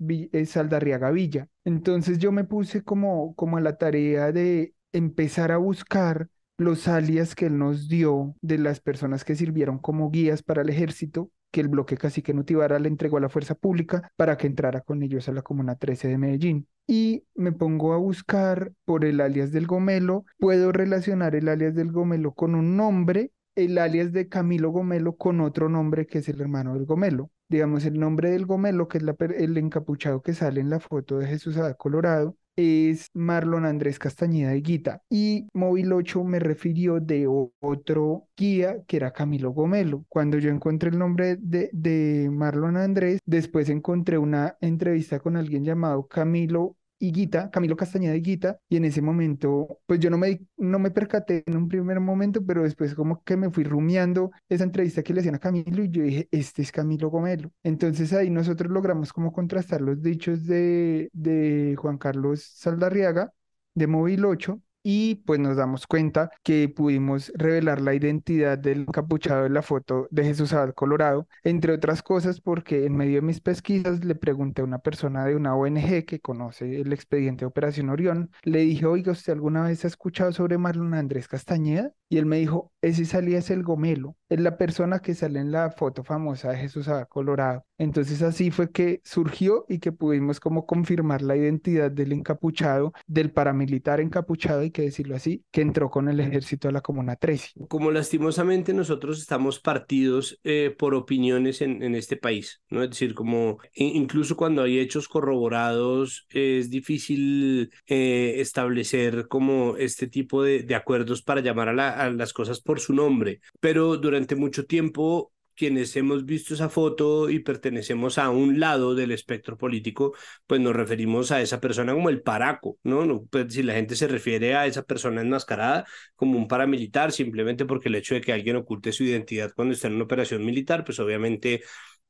Speaker 5: Saldarriaga Villa. Entonces yo me puse como a la tarea de empezar a buscar los alias que él nos dio de las personas que sirvieron como guías para el ejército que el bloque Cacique Nutibara le entregó a la fuerza pública para que entrara con ellos a la Comuna 13 de Medellín. Y me pongo a buscar por el alias del Gomelo, puedo relacionar el alias del Gomelo con un nombre, el alias de Camilo Gomelo con otro nombre que es el hermano del Gomelo. Digamos, el nombre del Gomelo, que es el encapuchado que sale en la foto de Jesús Abad Colorado, es Marlon Andrés Castañeda Higuita. Y Móvil 8 me refirió de otro guía que era Camilo Gomelo. Cuando yo encontré el nombre de Marlon Andrés, después encontré una entrevista con alguien llamado Camilo Higuita, Camilo Castañeda Higuita, y en ese momento, pues yo no me percaté en un primer momento, pero después como que me fui rumiando esa entrevista que le hacían a Camilo y yo dije, este es Camilo Gomelo. Entonces ahí nosotros logramos como contrastar los dichos de Juan Carlos Saldarriaga, de Móvil 8, y pues nos damos cuenta que pudimos revelar la identidad del encapuchado de la foto de Jesús Abad Colorado, entre otras cosas porque en medio de mis pesquisas le pregunté a una persona de una ONG que conoce el expediente de Operación Orión, le dije, oiga, ¿usted alguna vez ha escuchado sobre Marlon Andrés Castañeda? Y él me dijo, ese salía es el Gomelo, es la persona que sale en la foto famosa de Jesús Abad Colorado. Entonces así fue que surgió y que pudimos como confirmar la identidad del encapuchado, del paramilitar encapuchado, hay que decirlo así, que entró con el ejército a la Comuna 13.
Speaker 2: Como lastimosamente nosotros estamos partidos por opiniones en este país, ¿no? Es decir, como incluso cuando hay hechos corroborados, es difícil establecer como este tipo de acuerdos para llamar a las cosas por su nombre. Pero durante mucho tiempo quienes hemos visto esa foto y pertenecemos a un lado del espectro político, pues nos referimos a esa persona como el paraco, ¿no? No, pues si la gente se refiere a esa persona enmascarada como un paramilitar, simplemente porque el hecho de que alguien oculte su identidad cuando está en una operación militar, pues obviamente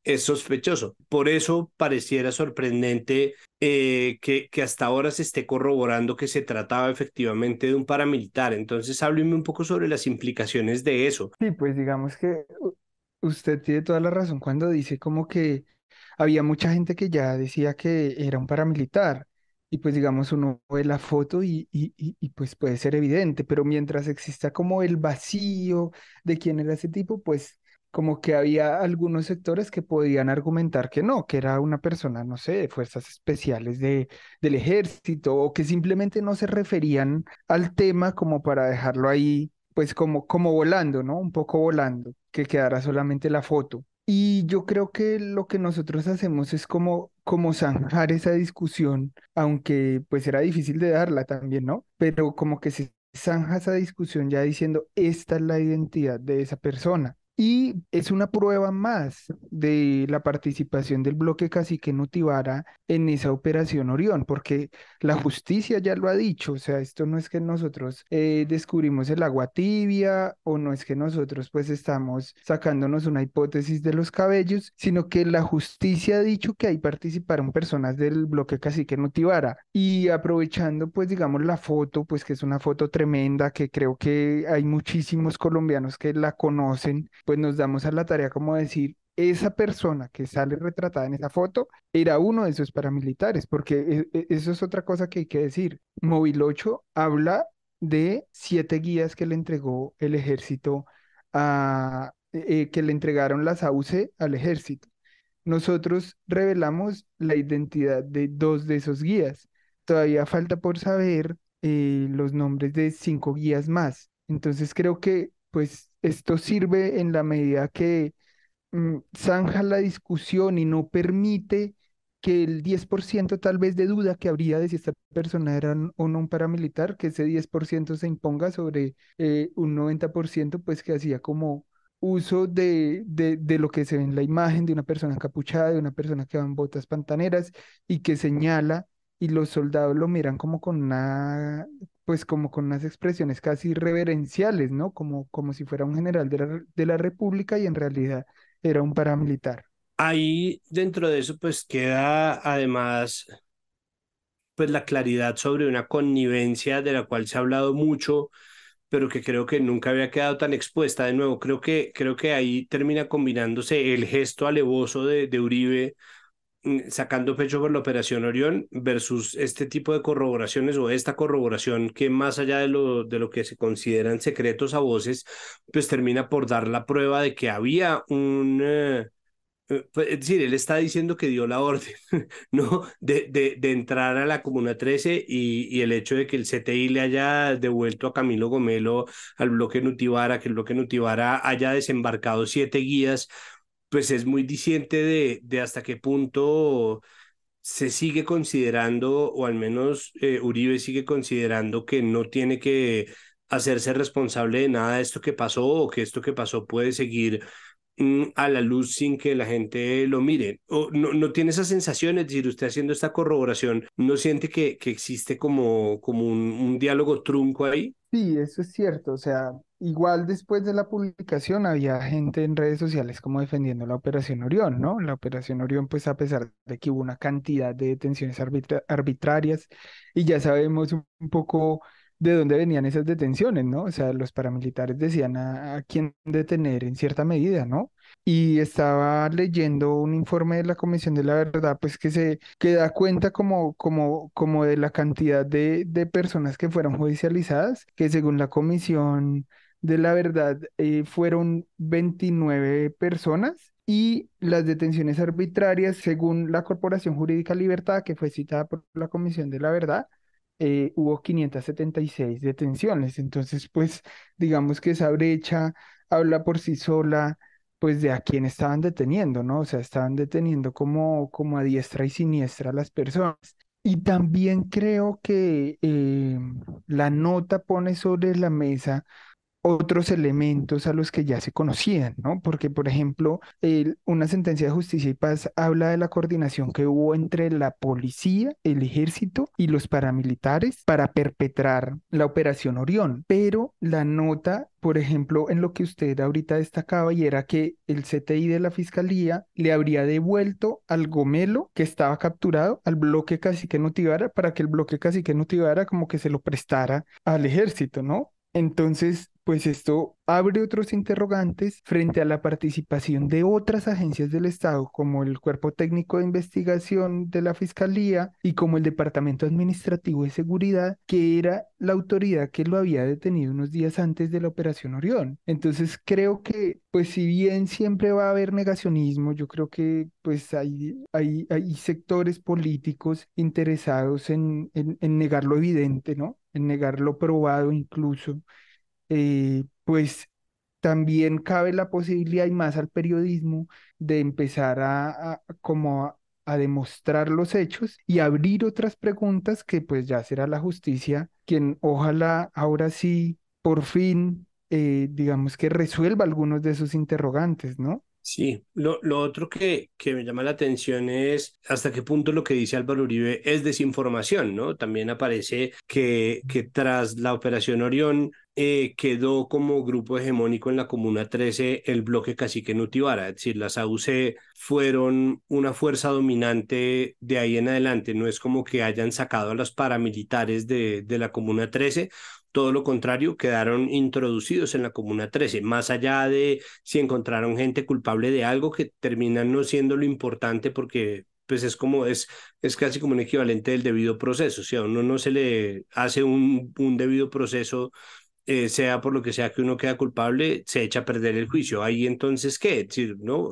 Speaker 2: es sospechoso. Por eso pareciera sorprendente que hasta ahora se esté corroborando que se trataba efectivamente de un paramilitar. Entonces, hábleme un poco sobre las implicaciones de eso.
Speaker 5: Sí, pues digamos que usted tiene toda la razón cuando dice como que había mucha gente que ya decía que era un paramilitar y pues digamos uno ve la foto y pues puede ser evidente, pero mientras exista como el vacío de quién era ese tipo, pues como que había algunos sectores que podían argumentar que no, que era una persona, no sé, de fuerzas especiales del ejército o que simplemente no se referían al tema como para dejarlo ahí pues como volando, ¿no? Un poco volando, que quedara solamente la foto. Y yo creo que lo que nosotros hacemos es como zanjar esa discusión, aunque pues era difícil de darla también, ¿no? Pero como que se zanja esa discusión ya diciendo, esta es la identidad de esa persona. Y es una prueba más de la participación del bloque Cacique Nutibara en esa operación Orión, porque la justicia ya lo ha dicho, o sea, esto no es que nosotros descubrimos el agua tibia o no es que nosotros pues estamos sacándonos una hipótesis de los cabellos, sino que la justicia ha dicho que ahí participaron personas del bloque Cacique Nutibara. Y aprovechando pues digamos la foto, pues que es una foto tremenda, que creo que hay muchísimos colombianos que la conocen, pues nos damos a la tarea como decir, esa persona que sale retratada en esa foto era uno de esos paramilitares, porque eso es otra cosa que hay que decir. Móvil 8 habla de 7 guías que le entregó el ejército que le entregaron las AUC al ejército. Nosotros revelamos la identidad de 2 de esos guías. Todavía falta por saber los nombres de 5 guías más. Entonces creo que pues esto sirve en la medida que zanja la discusión y no permite que el 10% tal vez de duda que habría de si esta persona era o no un paramilitar, que ese 10% se imponga sobre un 90% pues que hacía como uso de lo que se ve en la imagen de una persona encapuchada, de una persona que va en botas pantaneras y que señala y los soldados lo miran como con pues como con unas expresiones casi reverenciales, ¿no? Como si fuera un general de la República y en realidad era un paramilitar.
Speaker 2: Ahí dentro de eso pues queda además pues la claridad sobre una connivencia de la cual se ha hablado mucho, pero que creo que nunca había quedado tan expuesta. De nuevo, creo que ahí termina combinándose el gesto alevoso de Uribe sacando pecho por la Operación Orión versus este tipo de corroboraciones o esta corroboración que más allá de lo que se consideran secretos a voces, pues termina por dar la prueba de que había pues, es decir, él está diciendo que dio la orden, ¿no? De entrar a la Comuna 13 y el hecho de que el CTI le haya devuelto a Camilo Gomelo al bloque Nutibara, que el bloque Nutibara haya desembarcado 7 guías, pues es muy diciente de hasta qué punto se sigue considerando, o al menos Uribe sigue considerando que no tiene que hacerse responsable de nada de esto que pasó o que esto que pasó puede seguir a la luz sin que la gente lo mire. O no tiene esa sensación, es decir, usted haciendo esta corroboración, ¿no siente que existe como un diálogo trunco ahí?
Speaker 5: Sí, eso es cierto. O sea, igual después de la publicación había gente en redes sociales como defendiendo la Operación Orión, ¿no? La Operación Orión, pues a pesar de que hubo una cantidad de detenciones arbitrarias y ya sabemos un poco de dónde venían esas detenciones, ¿no? O sea, los paramilitares decían a quién detener en cierta medida, ¿no? Y estaba leyendo un informe de la Comisión de la Verdad, pues que da cuenta como de la cantidad de personas que fueron judicializadas, que según la Comisión de la Verdad fueron 29 personas y las detenciones arbitrarias, según la Corporación Jurídica Libertad, que fue citada por la Comisión de la Verdad, hubo 576 detenciones. Entonces, pues digamos que esa brecha habla por sí sola pues de a quién estaban deteniendo, ¿no? O sea, estaban deteniendo como a diestra y siniestra a las personas. Y también creo que la nota pone sobre la mesa otros elementos a los que ya se conocían, ¿no? Porque, por ejemplo, una sentencia de justicia y paz habla de la coordinación que hubo entre la policía, el ejército y los paramilitares para perpetrar la Operación Orión. Pero la nota, por ejemplo, en lo que usted ahorita destacaba, y era que el CTI de la Fiscalía le habría devuelto al gomelo que estaba capturado al bloque Cacique Notivara para que el bloque Cacique Notivara como que se lo prestara al ejército, ¿no? Entonces, pues esto abre otros interrogantes frente a la participación de otras agencias del Estado, como el Cuerpo Técnico de Investigación de la Fiscalía y como el Departamento Administrativo de Seguridad, que era la autoridad que lo había detenido unos días antes de la Operación Orión. Entonces, creo que, pues si bien siempre va a haber negacionismo, yo creo que pues hay sectores políticos interesados en negar lo evidente, ¿no? En negar lo probado incluso, pues también cabe la posibilidad y más al periodismo de empezar a demostrar los hechos y abrir otras preguntas que pues ya será la justicia quien ojalá ahora sí por fin digamos que resuelva algunos de esos interrogantes, ¿no?
Speaker 2: Sí, lo otro que me llama la atención es hasta qué punto lo que dice Álvaro Uribe es desinformación, ¿no? También aparece que tras la Operación Orión quedó como grupo hegemónico en la Comuna 13 el bloque Cacique Nutibara, es decir, las AUC fueron una fuerza dominante de ahí en adelante, no es como que hayan sacado a los paramilitares de la Comuna 13. Todo lo contrario, quedaron introducidos en la Comuna 13, más allá de si encontraron gente culpable de algo que termina no siendo lo importante porque pues es casi como un equivalente del debido proceso. Si a uno no se le hace un debido proceso, sea por lo que sea que uno queda culpable, se echa a perder el juicio. Ahí entonces, ¿qué? Es decir, ¿no?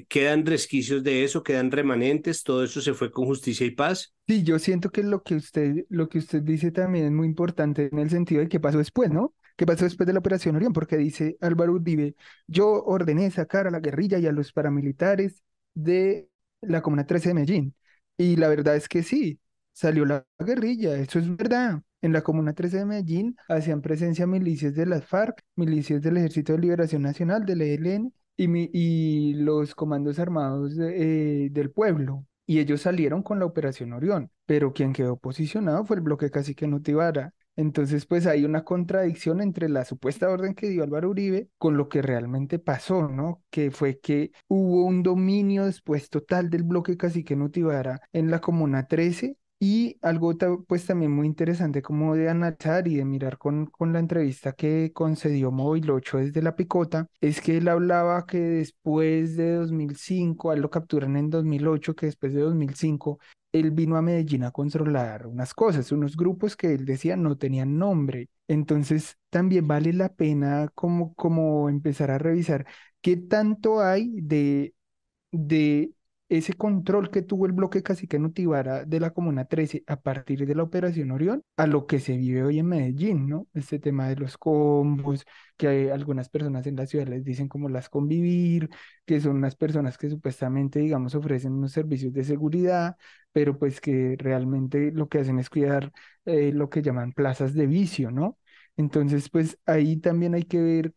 Speaker 2: Quedan resquicios de eso, quedan remanentes, todo eso se fue con justicia y paz.
Speaker 5: Sí, yo siento que lo que usted dice también es muy importante en el sentido de qué pasó después, ¿no? ¿Qué pasó después de la Operación Orión? Porque dice Álvaro Uribe, yo ordené sacar a la guerrilla y a los paramilitares de la Comuna 13 de Medellín. Y la verdad es que sí, salió la guerrilla, eso es verdad. En la Comuna 13 de Medellín hacían presencia milicias de las FARC, milicias del Ejército de Liberación Nacional, del ELN, y los comandos armados del pueblo. Y ellos salieron con la Operación Orión, pero quien quedó posicionado fue el bloque Cacique Notivara. Entonces, pues hay una contradicción entre la supuesta orden que dio Álvaro Uribe con lo que realmente pasó, ¿no? Que fue que hubo un dominio después total del bloque Cacique Notivara en la Comuna 13 y algo pues también muy interesante como de analizar y de mirar con la entrevista que concedió Móvil 8 desde La Picota, es que él hablaba que después de 2005, a él lo capturan en 2008, que después de 2005, él vino a Medellín a controlar unas cosas, unos grupos que él decía no tenían nombre. Entonces también vale la pena como empezar a revisar qué tanto hay de ese control que tuvo el bloque Cacique Notivara de la Comuna 13 a partir de la Operación Orión a lo que se vive hoy en Medellín, ¿no? Este tema de los combos, que hay algunas personas en la ciudad les dicen como las convivir, que son unas personas que supuestamente, digamos, ofrecen unos servicios de seguridad, pero pues que realmente lo que hacen es cuidar lo que llaman plazas de vicio, ¿no? Entonces, pues ahí también hay que ver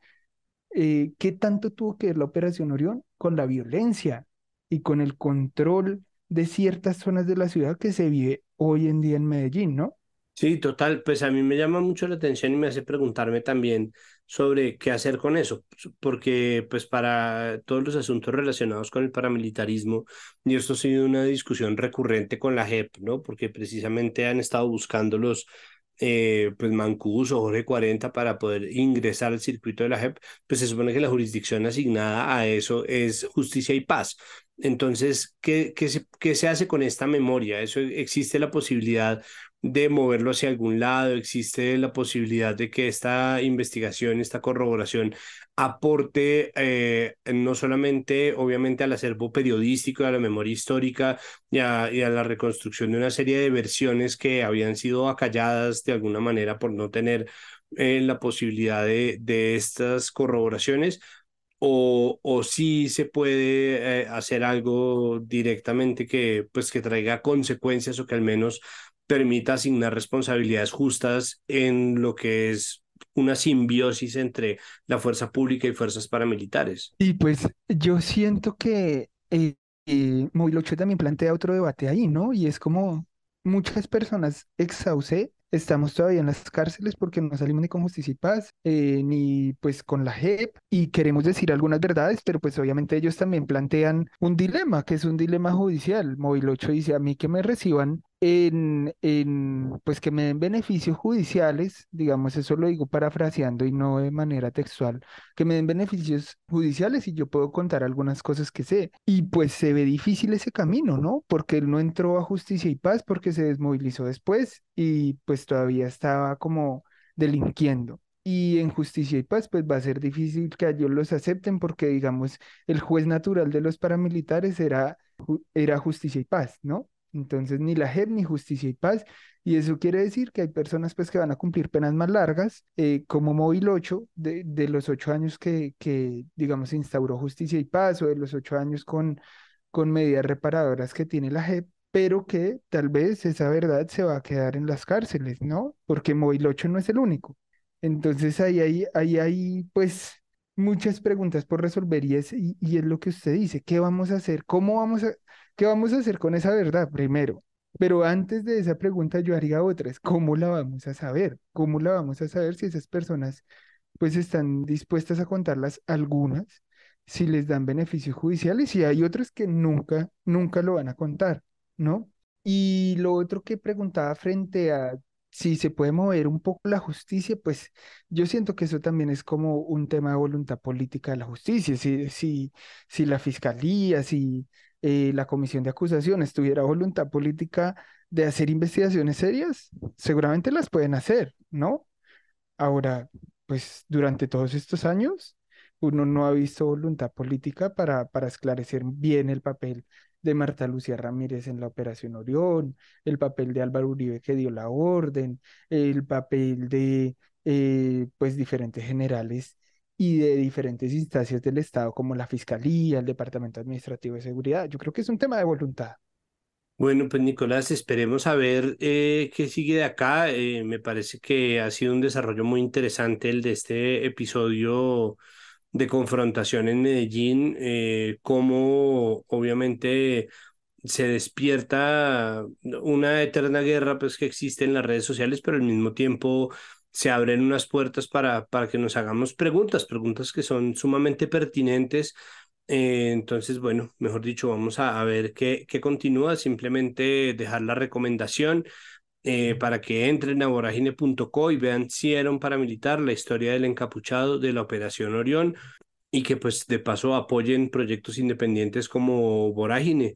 Speaker 5: ¿qué tanto tuvo que ver la Operación Orión con la violencia y con el control de ciertas zonas de la ciudad que se vive hoy en día en Medellín, ¿no?
Speaker 2: Sí, total, pues a mí me llama mucho la atención y me hace preguntarme también sobre qué hacer con eso, porque pues para todos los asuntos relacionados con el paramilitarismo, y esto ha sido una discusión recurrente con la JEP, ¿no? Porque precisamente han estado buscando los pues Mancús o Jorge 40 para poder ingresar al circuito de la JEP, pues se supone que la jurisdicción asignada a eso es justicia y paz. Entonces, ¿qué se hace con esta memoria? ¿Eso existe la posibilidad de moverlo hacia algún lado? ¿Existe la posibilidad de que esta investigación, esta corroboración aporte no solamente obviamente al acervo periodístico, a la memoria histórica y a la reconstrucción de una serie de versiones que habían sido acalladas de alguna manera por no tener la posibilidad de estas corroboraciones? O sí se puede hacer algo directamente que, pues, que traiga consecuencias o que al menos permita asignar responsabilidades justas en lo que es una simbiosis entre la fuerza pública y fuerzas paramilitares.
Speaker 5: Y pues yo siento que Movilocho también plantea otro debate ahí, ¿no? Y es como muchas personas ex Saucé estamos todavía en las cárceles porque no salimos ni con Justicia y Paz, ni pues con la JEP, y queremos decir algunas verdades, pero pues obviamente ellos también plantean un dilema, que es un dilema judicial. Movilocho dice, a mí que me reciban pues que me den beneficios judiciales, digamos, eso lo digo parafraseando y no de manera textual, que me den beneficios judiciales y yo puedo contar algunas cosas que sé. Y pues se ve difícil ese camino, ¿no? Porque él no entró a Justicia y Paz porque se desmovilizó después y pues todavía estaba como delinquiendo. Y en Justicia y Paz, pues va a ser difícil que a ellos los acepten porque, digamos, el juez natural de los paramilitares era Justicia y Paz, ¿no? Entonces, ni la JEP ni Justicia y Paz. Y eso quiere decir que hay personas pues que van a cumplir penas más largas, como Móvil 8, de los 8 años digamos, se instauró Justicia y Paz, o de los 8 años con medidas reparadoras que tiene la JEP, pero que tal vez esa verdad se va a quedar en las cárceles, ¿no? Porque Móvil 8 no es el único. Entonces, ahí hay pues muchas preguntas por resolver y es lo que usted dice, ¿qué vamos a hacer? ¿Qué vamos a hacer con esa verdad primero? Pero antes de esa pregunta yo haría otra, es ¿cómo la vamos a saber? ¿Cómo la vamos a saber si esas personas pues están dispuestas a contarlas algunas, si les dan beneficios judiciales y hay otras que nunca, nunca lo van a contar, ¿no? Y lo otro que preguntaba frente a si se puede mover un poco la justicia, pues yo siento que eso también es como un tema de voluntad política de la justicia, si la fiscalía, si la comisión de acusaciones tuviera voluntad política de hacer investigaciones serias, seguramente las pueden hacer, ¿no? Ahora, pues durante todos estos años, uno no ha visto voluntad política para esclarecer bien el papel de Marta Lucía Ramírez en la Operación Orión, el papel de Álvaro Uribe que dio la orden, el papel de pues diferentes generales y de diferentes instancias del Estado como la Fiscalía, el Departamento Administrativo de Seguridad. Yo creo que es un tema de voluntad.
Speaker 2: Bueno, pues Nicolás, esperemos a ver qué sigue de acá. Me parece que ha sido un desarrollo muy interesante el de este episodio de confrontación en Medellín, cómo obviamente se despierta una eterna guerra pues, que existe en las redes sociales, pero al mismo tiempo se abren unas puertas para que nos hagamos preguntas que son sumamente pertinentes. Entonces, bueno, mejor dicho, vamos a ver qué continúa, simplemente dejar la recomendación para que entren a vorágine.co y vean si era un paramilitar, la historia del encapuchado de la Operación Orión y que pues de paso apoyen proyectos independientes como Vorágine,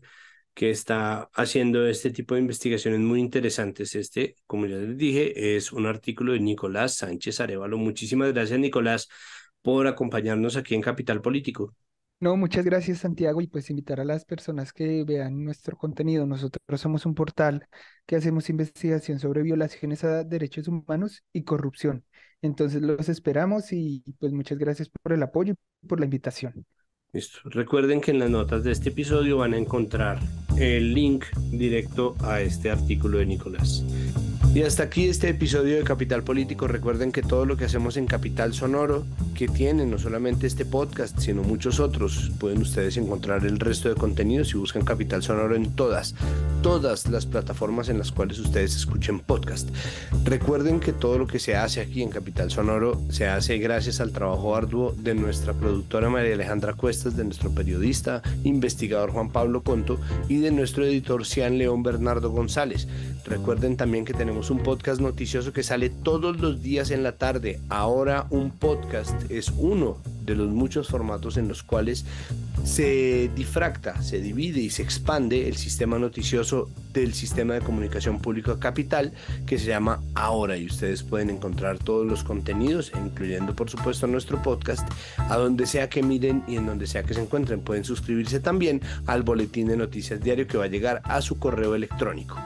Speaker 2: que está haciendo este tipo de investigaciones muy interesantes. Este, como ya les dije, es un artículo de Nicolás Sánchez Arévalo. Muchísimas gracias, Nicolás, por acompañarnos aquí en Capital Político.
Speaker 5: No, muchas gracias, Santiago, y pues invitar a las personas que vean nuestro contenido. Nosotros somos un portal que hacemos investigación sobre violaciones a derechos humanos y corrupción. Entonces los esperamos y pues muchas gracias por el apoyo y por la invitación.
Speaker 2: Listo. Recuerden que en las notas de este episodio van a encontrar el link directo a este artículo de Nicolás. Y hasta aquí este episodio de Capital Político. Recuerden que todo lo que hacemos en Capital Sonoro, que tiene no solamente este podcast, sino muchos otros, pueden ustedes encontrar el resto de contenidos si buscan Capital Sonoro en todas las plataformas en las cuales ustedes escuchen podcast. Recuerden que todo lo que se hace aquí en Capital Sonoro se hace gracias al trabajo arduo de nuestra productora María Alejandra Cuestas, de nuestro periodista, investigador Juan Pablo Conto y de nuestro editor Cian León Bernardo González. Recuerden también que tenemos un podcast noticioso que sale todos los días en la tarde. Ahora un podcast es uno de los muchos formatos en los cuales se difracta, se divide y se expande el sistema noticioso del sistema de comunicación pública Capital, que se llama Ahora, y ustedes pueden encontrar todos los contenidos, incluyendo por supuesto nuestro podcast, a donde sea que miren y en donde sea que se encuentren. Pueden suscribirse también al boletín de noticias diario que va a llegar a su correo electrónico.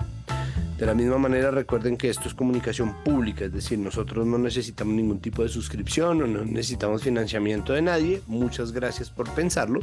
Speaker 2: De la misma manera, recuerden que esto es comunicación pública, es decir, nosotros no necesitamos ningún tipo de suscripción o no necesitamos financiamiento de nadie. Muchas gracias por pensarlo.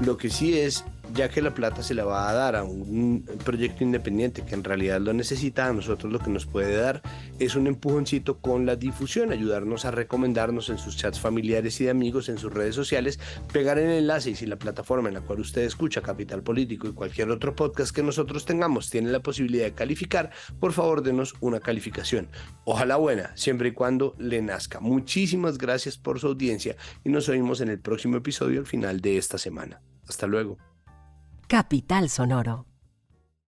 Speaker 2: Lo que sí es, ya que la plata se la va a dar a un proyecto independiente que en realidad lo necesita, a nosotros lo que nos puede dar es un empujoncito con la difusión, ayudarnos a recomendarnos en sus chats familiares y de amigos, en sus redes sociales, pegar el enlace, y si la plataforma en la cual usted escucha Capital Político y cualquier otro podcast que nosotros tengamos tiene la posibilidad de calificar, por favor denos una calificación, ojalá buena, siempre y cuando le nazca. Muchísimas gracias por su audiencia y nos oímos en el próximo episodio al final de esta semana. Hasta luego.
Speaker 6: Capital Sonoro.